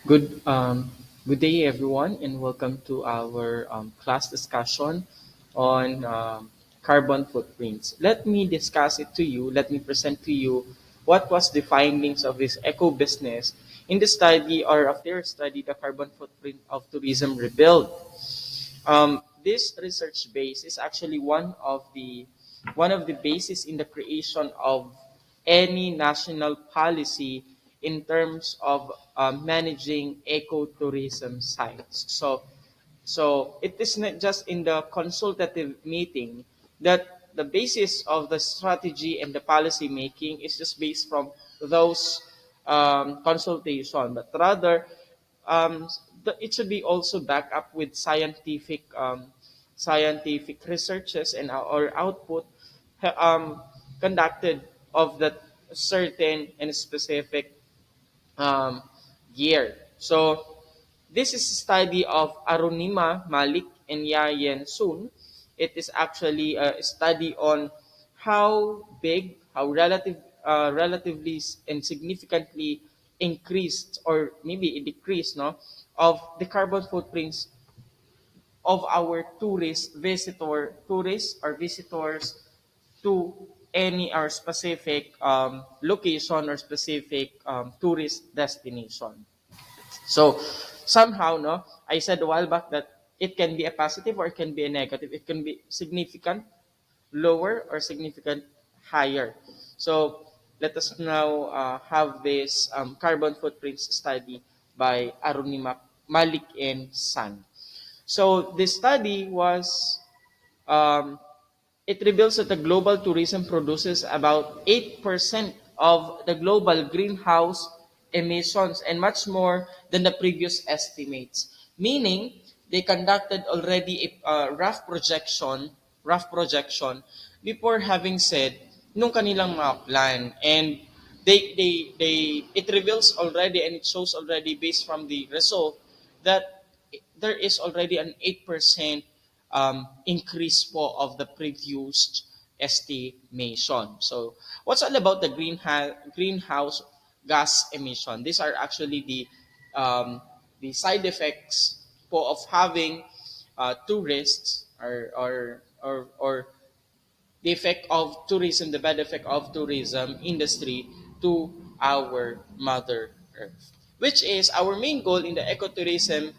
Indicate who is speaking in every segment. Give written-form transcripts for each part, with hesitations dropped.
Speaker 1: Good, good day, everyone, and welcome to our class discussion on carbon footprints. Let me discuss it to you. Let me present to you what was the findings of this eco business in the study or of their study, the carbon footprint of tourism rebuild. This research base is actually one of the bases in the creation of any national policy in terms of managing ecotourism sites. So it is not just in the consultative meeting that the basis of the strategy and the policy making is just based from those consultation, but rather um, it should be also backed up with scientific researches and or output conducted of that certain and specific um, year. So this is a study of Arunima Malik and Yayen Sun. It is actually a study on how big, relatively and significantly increased or maybe it decreased, no, of the carbon footprints of our tourists or visitors to any or specific location or specific tourist destination. So somehow, no, I said a while back that it can be a positive or it can be a negative. It can be significant lower or significant higher. So let us now have this carbon footprints study by Arunima Malik and San. So this study was um, it reveals that the global tourism produces about 8% of the global greenhouse emissions and much more than the previous estimates. Meaning, they conducted already a rough projection before having said nung kanilang mga plan. And it reveals already and it shows already based from the result that there is already an 8% increase po of the previous estimation. So, what's all about the greenhouse gas emission? These are actually the side effects po of having tourists or the effect of tourism, the bad effect of tourism industry to our Mother Earth. Which is our main goal in the ecotourism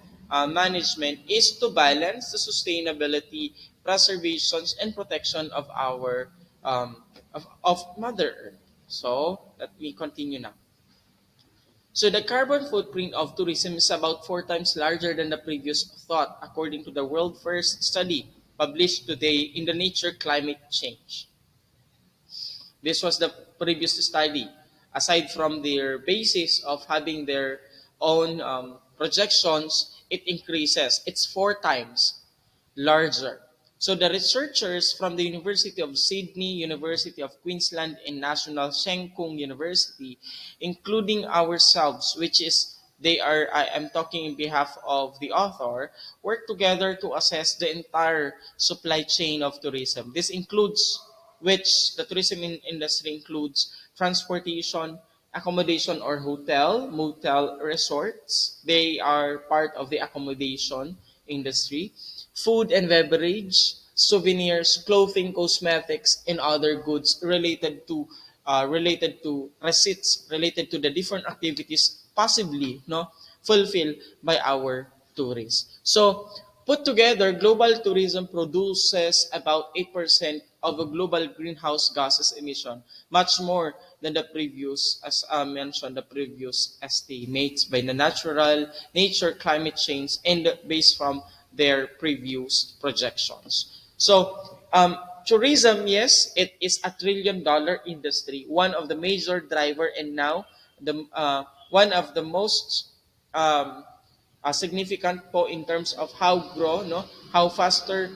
Speaker 1: management is to balance the sustainability, preservations, and protection of our of Mother Earth. So let me continue now. So the carbon footprint of tourism is about 4 times larger than the previous thought, according to the world first study published today in the Nature Climate Change. This was the previous study. Aside from their basis of having their own projections, it increases. It's 4 times larger. So the researchers from the University of Sydney, University of Queensland, and National Cheng Kung University, including ourselves, which is I am talking in behalf of the author, work together to assess the entire supply chain of tourism. This includes which the industry includes transportation, accommodation or hotel, motel, resorts. They are part of the accommodation industry, food and beverage, souvenirs, clothing, cosmetics, and other goods related to receipts related to the different activities possibly no fulfilled by our tourists. So put together, global tourism produces about 8% of the global greenhouse gases emission, much more than the previous, as mentioned, the previous estimates by the nature climate change and based from their previous projections. So, tourism, yes, it is a $1 trillion industry, one of the major driver, and now one of the most um, significant po in terms of how faster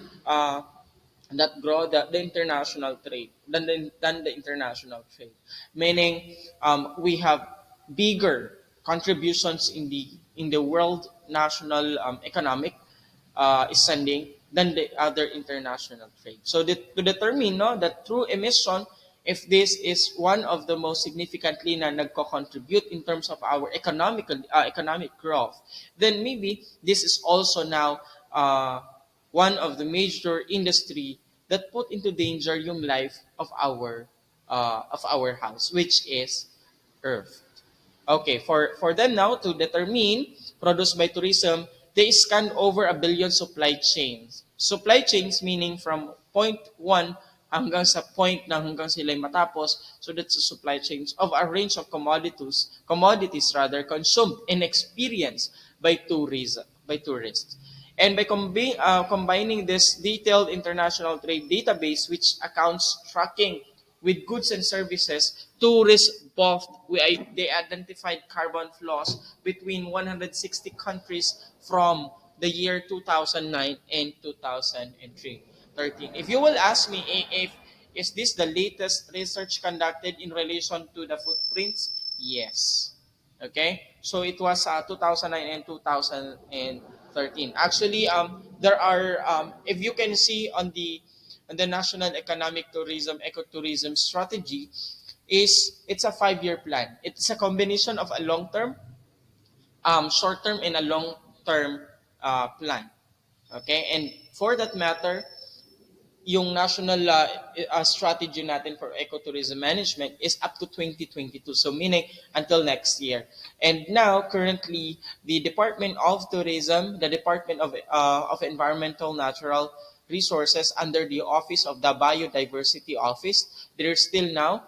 Speaker 1: that grow the international trade than the international trade, meaning we have bigger contributions in the world national economic spending than the other international trade. So to determine no the true emission if this is one of the most significantly na nagko-contribute in terms of our economic growth, then maybe this is also now one of the major industry that put into danger yung life of our house, which is earth. Okay, for them now to determine produced by tourism, they scanned over a billion supply chains. Supply chains meaning from point one hanggang sa point na hanggang sila matapos. So that's the supply chains of a range of commodities rather consumed and experienced by tourists. And by combining this detailed international trade database, which accounts tracking with goods and services, tourists both they identified carbon flows between 160 countries from the year 2009 and 2013. If you will ask me if is this the latest research conducted in relation to the footprints? Yes. Okay? So it was 2009 and 2013. Actually, there are, if you can see on the National Economic Tourism, Ecotourism Strategy, it's a 5-year plan. It's a combination of a long-term, short-term, and a long-term plan. Okay? And for that matter, yung national strategy natin for ecotourism management is up to 2022. So meaning until next year. And now currently the Department of Tourism, the Department of Environmental Natural Resources under the Office of the Biodiversity Office, they're still now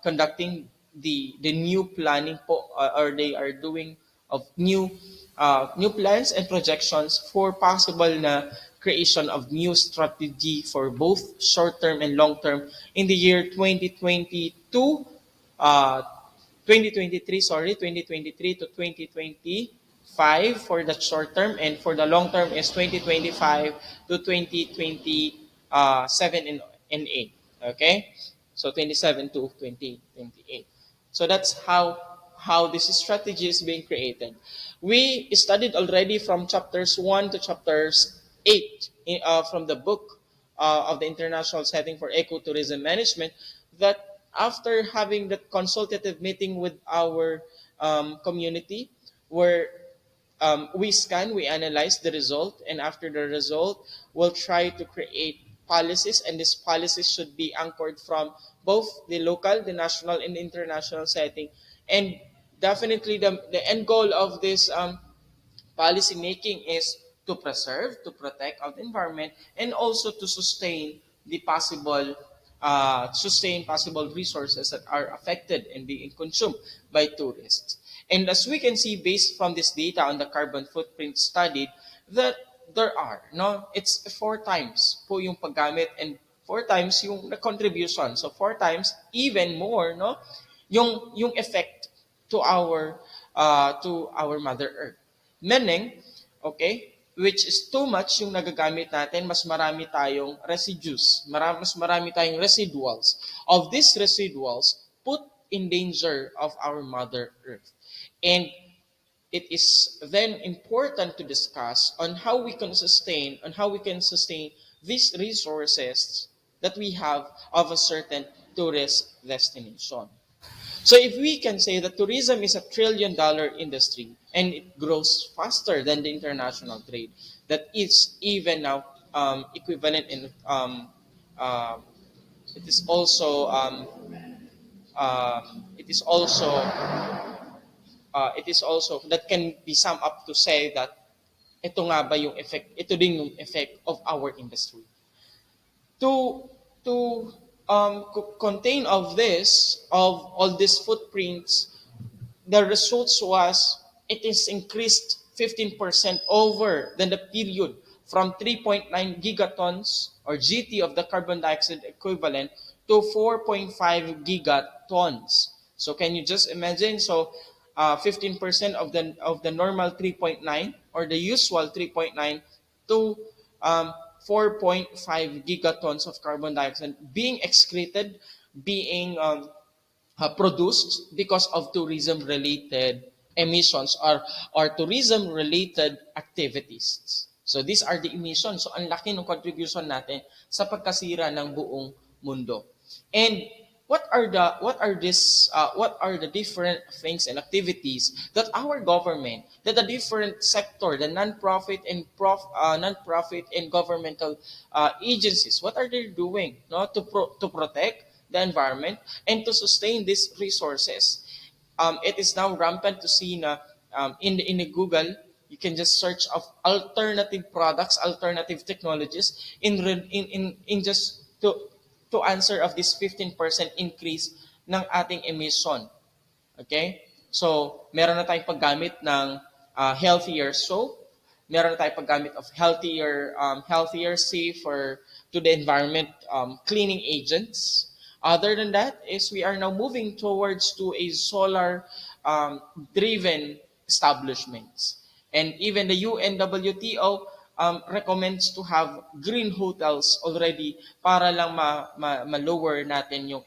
Speaker 1: conducting the new planning or they are doing of new plans and projections for possible na creation of new strategy for both short-term and long-term in the year 2022, 2023, sorry, 2023 to 2025 for the short term, and for the long term is 2025 to 2027 and 8. Okay? So 27 to 2028. So that's how this strategy is being created. We studied already from chapters 1 to chapters 8 from the book of the International Setting for Ecotourism Management, that after having that consultative meeting with our community, where we analyze the result, and after the result, we'll try to create policies, and these policies should be anchored from both the local, the national, and the international setting. And definitely, the end goal of this policy making is to preserve, to protect our environment, and also to sustain possible resources that are affected and being consumed by tourists. And as we can see, based from this data on the carbon footprint studied, that there are, no, it's 4 times po yung paggamit and 4 times yung contribution. So 4 times, even more, no, yung effect to our Mother Earth. Meaning, okay, which is too much yung nagagamit natin, mas marami tayong residues, mas marami tayong residuals. Of these residuals, put in danger of our Mother Earth. And it is then important to discuss on how we can sustain these resources that we have of a certain tourist destination. So if we can say that tourism is $1 trillion industry and it grows faster than the international trade, that is even now equivalent in uh, it is also uh, it is also it is also that can be summed up to say that ito din yung effect of our industry. To contain of all these footprints, the results was it is increased 15% over than the period from 3.9 gigatons or GT of the carbon dioxide equivalent to 4.5 gigatons. So can you just imagine? So 15% of the normal 3.9 or the usual 3.9 to 4.5 gigatons of carbon dioxide being excreted, being produced because of tourism-related emissions or tourism-related activities. So these are the emissions. So ang laki ng contribution natin sa pagkasira ng buong mundo. And what are the different things and activities that our government, that the different sector, the non-profit and governmental agencies, what are they doing, no, to protect the environment and to sustain these resources. It is now rampant to see na in the Google, you can just search of alternative products, alternative technologies in just to answer of this 15% increase ng ating emission. Okay? So, meron na tayong paggamit ng healthier soap, meron na tayong paggamit of healthier, safer to the environment cleaning agents. Other than that is we are now moving towards to a solar driven establishments. And even the UNWTO recommends to have green hotels already para lang ma-lower natin yung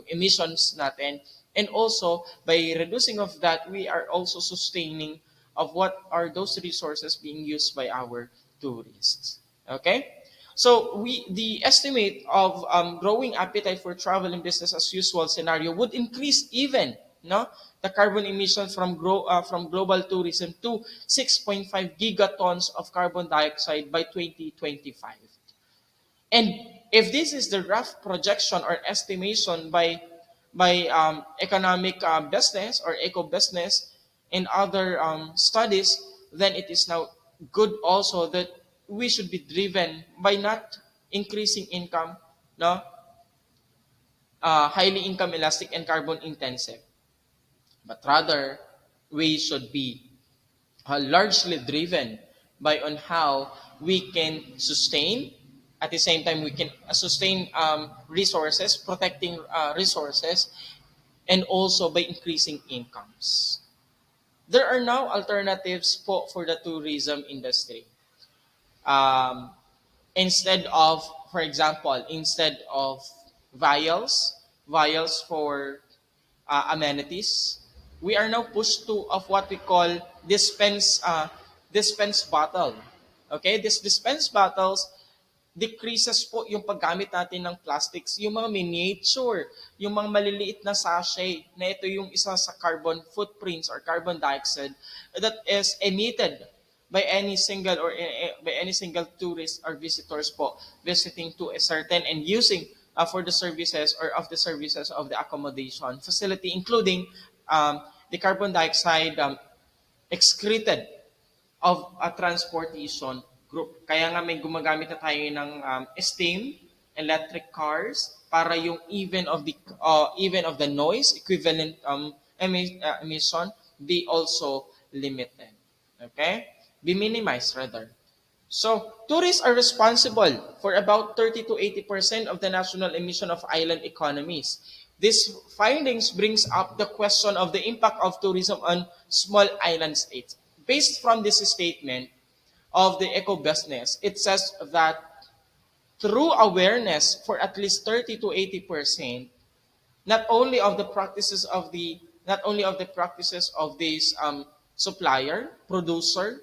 Speaker 1: emissions natin. And also, by reducing of that, we are also sustaining of what are those resources being used by our tourists. Okay? So the estimate of growing appetite for travel and business as usual scenario would increase even no the carbon emissions from global tourism to 6.5 gigatons of carbon dioxide by 2025. And if this is the rough projection or estimation by economic business or eco business and other studies, then it is now good also that we should be driven by not increasing income, no, highly income elastic and carbon intensive, but rather we should be largely driven by on how we can sustain. At the same time, we can sustain resources, protecting resources, and also by increasing incomes. There are now alternatives for the tourism industry. Um, Instead of, for example, instead of vials for amenities, we are now pushed to of what we call dispense bottle. Okay, this dispense bottles decreases po yung paggamit natin ng plastics, yung mga miniature, yung mga maliliit na sachet na ito yung isa sa carbon footprints or carbon dioxide that is emitted by any single by any single tourist or visitors po visiting to a certain and using for the services or of the services of the accommodation facility, including the carbon dioxide excreted of a transportation group. Kaya nga may gumagamit na tayo ng steam, electric cars para yung even of the noise equivalent emission be also limited. Okay? Be minimized rather. So, tourists are responsible for about 30 to 80% of the national emission of island economies. These findings brings up the question of the impact of tourism on small island states. Based from this statement of the eco business, it says that through awareness for at least 30 to 80%, not only of the practices of these supplier, producer,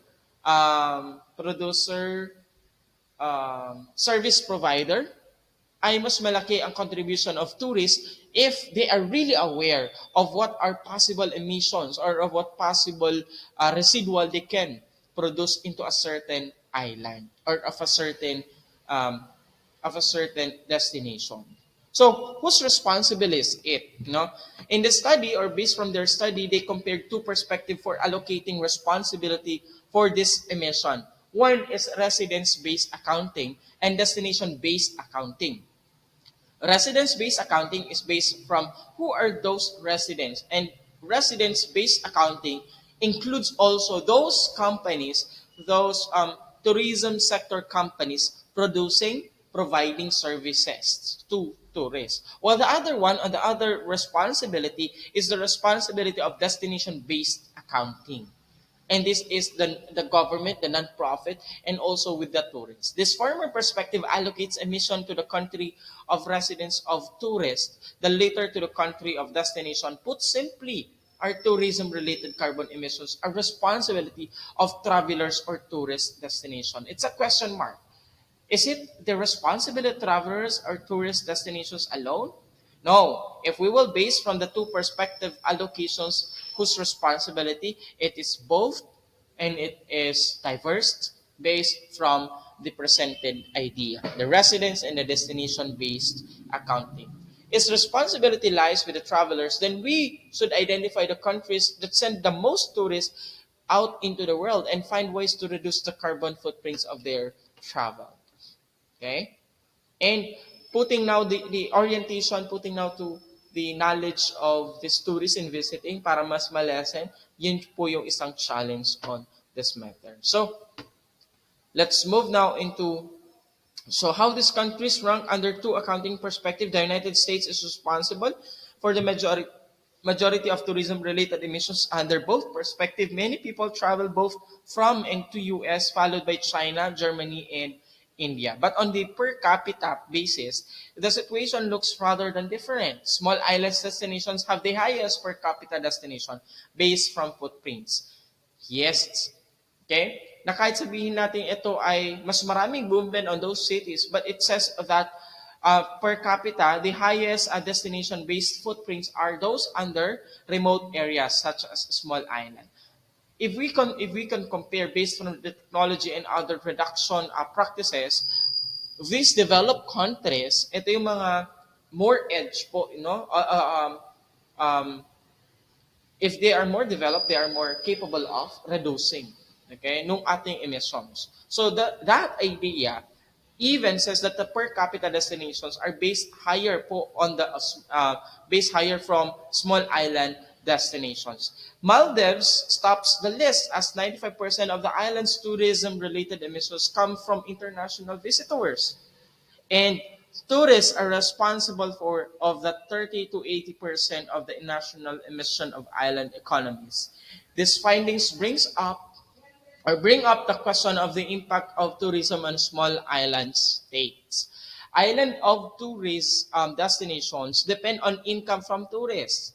Speaker 1: service provider, ay mas malaki ang contribution of tourists if they are really aware of what are possible emissions or of what possible residual they can produce into a certain island or um, of a certain destination. So, whose responsibility is it? No? In the study, or based from their study, they compared two perspectives for allocating responsibility for this emission. One is residence-based accounting and destination-based accounting. Residence-based accounting is based from who are those residents, and residence-based accounting includes also those companies, those tourism sector companies providing services to tourists. While the other one, on the other responsibility, is the responsibility of destination-based accounting. And this is the government, the non-profit, and also with the tourists. This former perspective allocates emission to the country of residence of tourists, the later to the country of destination. Put simply, are tourism-related carbon emissions a responsibility of travelers or tourist destination? It's a question mark. Is it the responsibility of travelers or tourist destinations alone? No, if we will base from the two perspective allocations, whose responsibility, it is both and it is diverse based from the presented idea, the residence and the destination based accounting. Its responsibility lies with the travelers, then we should identify the countries that send the most tourists out into the world and find ways to reduce the carbon footprints of their travel. Okay? And putting now the orientation, putting now to the knowledge of this tourist in visiting para mas malesen, yun po yung isang challenge on this matter. So, let's move now into how these countries rank under two accounting perspective. The United States is responsible for the majority of tourism related emissions under both perspective. Many people travel both from and to US, followed by China, Germany, and India. But on the per capita basis, the situation looks rather than different. Small islands destinations have the highest per capita destination based from footprints. Yes, okay? Na kahit sabihin natin ito ay mas maraming movement on those cities, but it says that per capita, the highest destination-based footprints are those under remote areas such as small island. If we can compare based on the technology and other reduction practices, these developed countries, ito yung mga more edge po, um, if they are more developed, they are more capable of reducing, okay, nung ating emissions. So that idea even says that the per capita destinations are based higher po on the based higher from small island destinations. Maldives stops the list as 95% of the island's tourism related emissions come from international visitors. And tourists are responsible for of the 30 to 80% of the national emission of island economies. These findings bring up the question of the impact of tourism on small island states. Island of tourist destinations depend on income from tourists,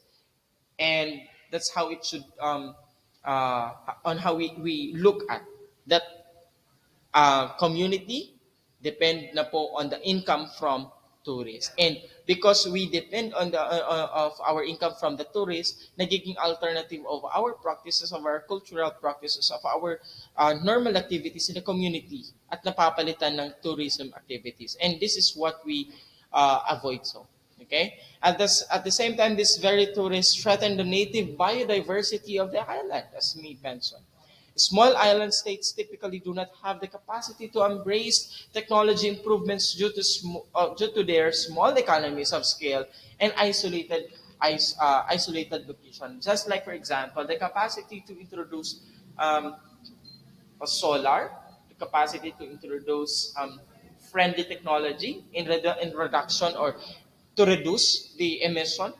Speaker 1: and that's how it should on how we look at that community depend na po on the income from tourists. And because we depend on the of our income from the tourists, nagiging alternative of our practices, of our cultural practices, of our normal activities in the community at napapalitan ng tourism activities. And this is what we avoid so. Okay? At the same time, this very tourists threaten the native biodiversity of the island, as me mentioned. Small island states typically do not have the capacity to embrace technology improvements due to their small economies of scale and isolated location. Just like, for example, the capacity to introduce um, a solar, the capacity to introduce friendly technology in reduction or to reduce the emission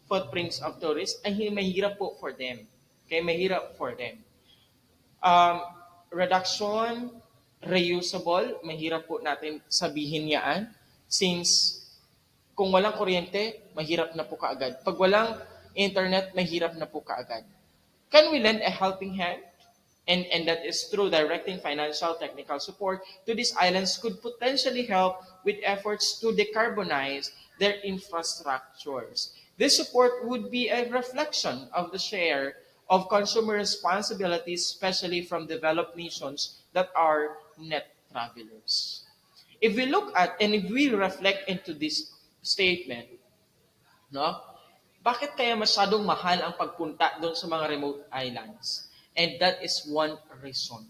Speaker 1: footprints of tourists ay mahirap po for them. Okay, mahirap for them. Um, Reduction, reusable, mahirap po natin sabihin yan since kung walang kuryente, mahirap na po kaagad. Pag walang internet, mahirap na po kaagad. Can we lend a helping hand? And that is through directing financial technical support to these islands could potentially help with efforts to decarbonize their infrastructures. This support would be a reflection of the share of consumer responsibilities, especially from developed nations that are net travelers. If we look at and if we reflect into this statement, no? Bakit kaya masyadong mahal ang pagpunta doon sa mga remote islands? And that is one reason.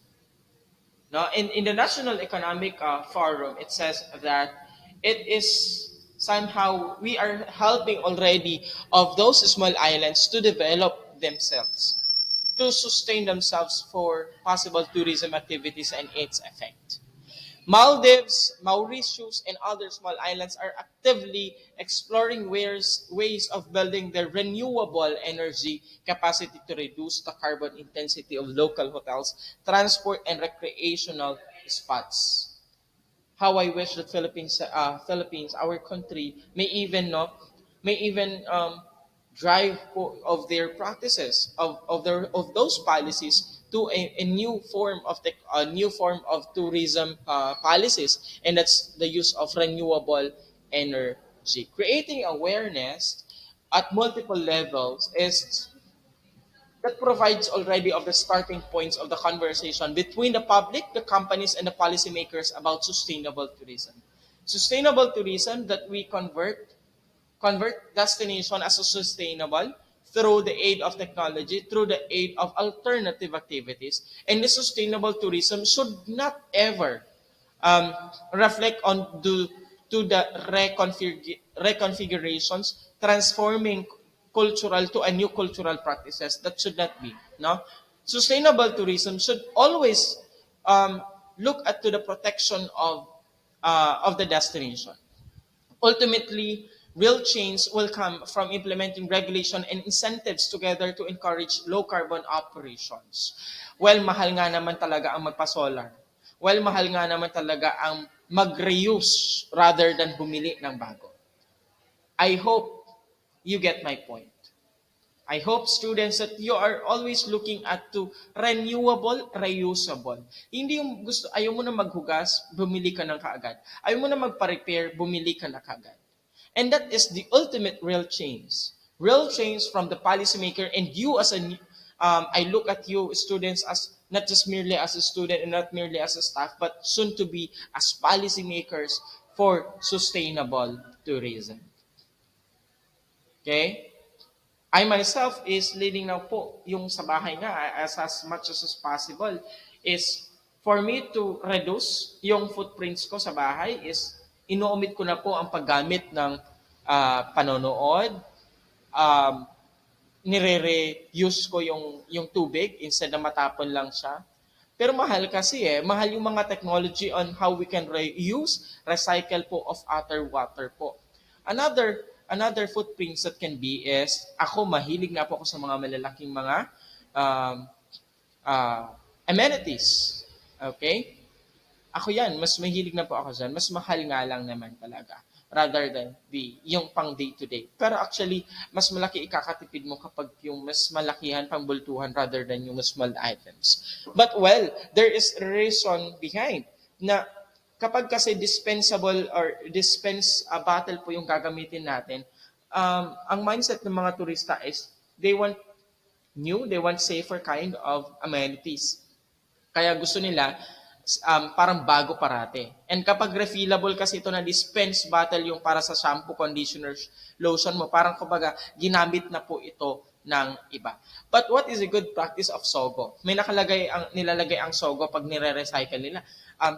Speaker 1: No, in the National Economic Forum, it says that it is somehow we are helping already of those small islands to develop themselves, to sustain themselves for possible tourism activities and its effect. Maldives, Mauritius, and other small islands are actively exploring ways of building their renewable energy capacity to reduce the carbon intensity of local hotels, transport, and recreational spots. How I wish that Philippines, our country, may even drive of their practices of those policies to a new form of a new form of tourism policies, and that's the use of renewable technology. Creating awareness at multiple levels is that provides already of the starting points of the conversation between the public, the companies, and the policymakers about sustainable tourism. Sustainable tourism that we convert destination as a sustainable through the aid of technology, through the aid of alternative activities. And the sustainable tourism should not ever um, reflect on to the reconfigurations, transforming cultural to a new cultural practices. That should not be. No, sustainable tourism should always um, look at to the protection of the destination. Ultimately, real change will come from implementing regulation and incentives together to encourage low carbon operations. Well, mahal nga naman talaga ang magpa-solar. Well, mahal nga naman talaga ang mag-reuse rather than bumili ng bago. I hope you get my point. I hope students that you are always looking at to renewable, reusable. Hindi yung gusto, ayaw mo na maghugas, bumili ka ng kaagad. Ayaw mo na magpa-repair, bumili ka na kaagad. And that is the ultimate real change. Real change from the policymaker and you as I look at you students as not just merely as a student and not merely as a staff, but soon to be as policymakers for sustainable tourism. Okay? I myself is leading now po yung sa bahay nga as much as possible is for me to reduce yung footprints ko sa bahay is inuumit ko na po ang paggamit ng panonood, um, nire-reuse ko yung tubig instead na matapon lang siya. Pero mahal kasi mahal yung mga technology on how we can reuse, recycle po of other water po. Another footprints that can be is, ako mahilig na po ako sa mga malalaking mga um, amenities. Okay? Ako yan, mas mahilig na po ako dyan. Mas mahal nga lang naman talaga rather than yung pang day-to-day. Pero actually, mas malaki ikakatipid mo kapag yung mas malakihan pang bultuhan rather than yung small items. But well, there is a reason behind na kapag kasi dispensable or bottle po yung gagamitin natin, ang mindset ng mga turista is they want new, they want safer kind of amenities. Kaya gusto nila parang bago parate. And kapag refillable kasi ito na dispense bottle yung para sa shampoo, conditioner, lotion mo, parang kumbaga ginamit na po ito ng iba. But what is a good practice of Sogo? May nilalagay ang Sogo pag nire-recycle nila.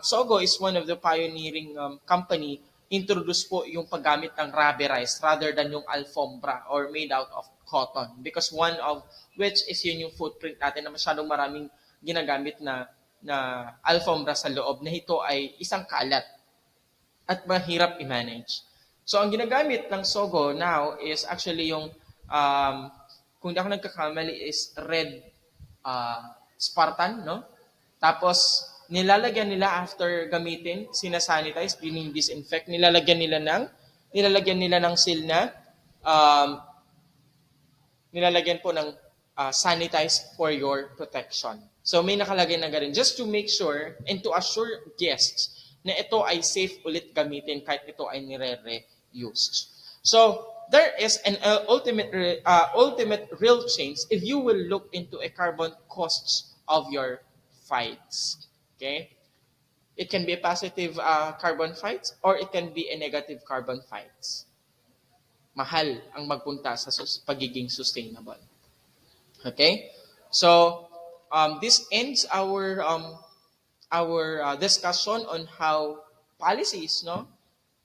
Speaker 1: Sogo is one of the pioneering company introduce po yung paggamit ng rubberized rather than yung alfombra or made out of cotton. Because one of which is yun yung footprint natin na masyadong maraming ginagamit na alfombra sa loob na ito ay isang kalat at mahirap i-manage. So, ang ginagamit ng Sogo now is actually yung, kung di ako nagkakamali, is red Spartan, no? Tapos, nilalagyan nila after gamitin, sinasanitize, disinfect, nilalagyan nila ng seal na, nilalagyan po ng sanitize for your protection. So may nakalagay na ganun just to make sure and to assure guests na ito ay safe ulit gamitin kahit ito ay nire-reuse. So there is an ultimate real change if you will look into a carbon costs of your fights. Okay? It can be a positive carbon fights or it can be a negative carbon fights. Mahal ang magpunta sa pagiging sustainable. Okay? So this ends our discussion on how policies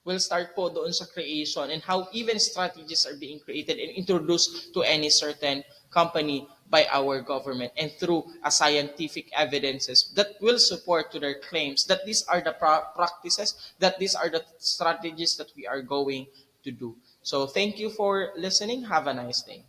Speaker 1: will start po doon sa creation and how even strategies are being created and introduced to any certain company by our government and through scientific evidences that will support to their claims that these are the practices, that these are the strategies that we are going to do. So thank you for listening. Have a nice day.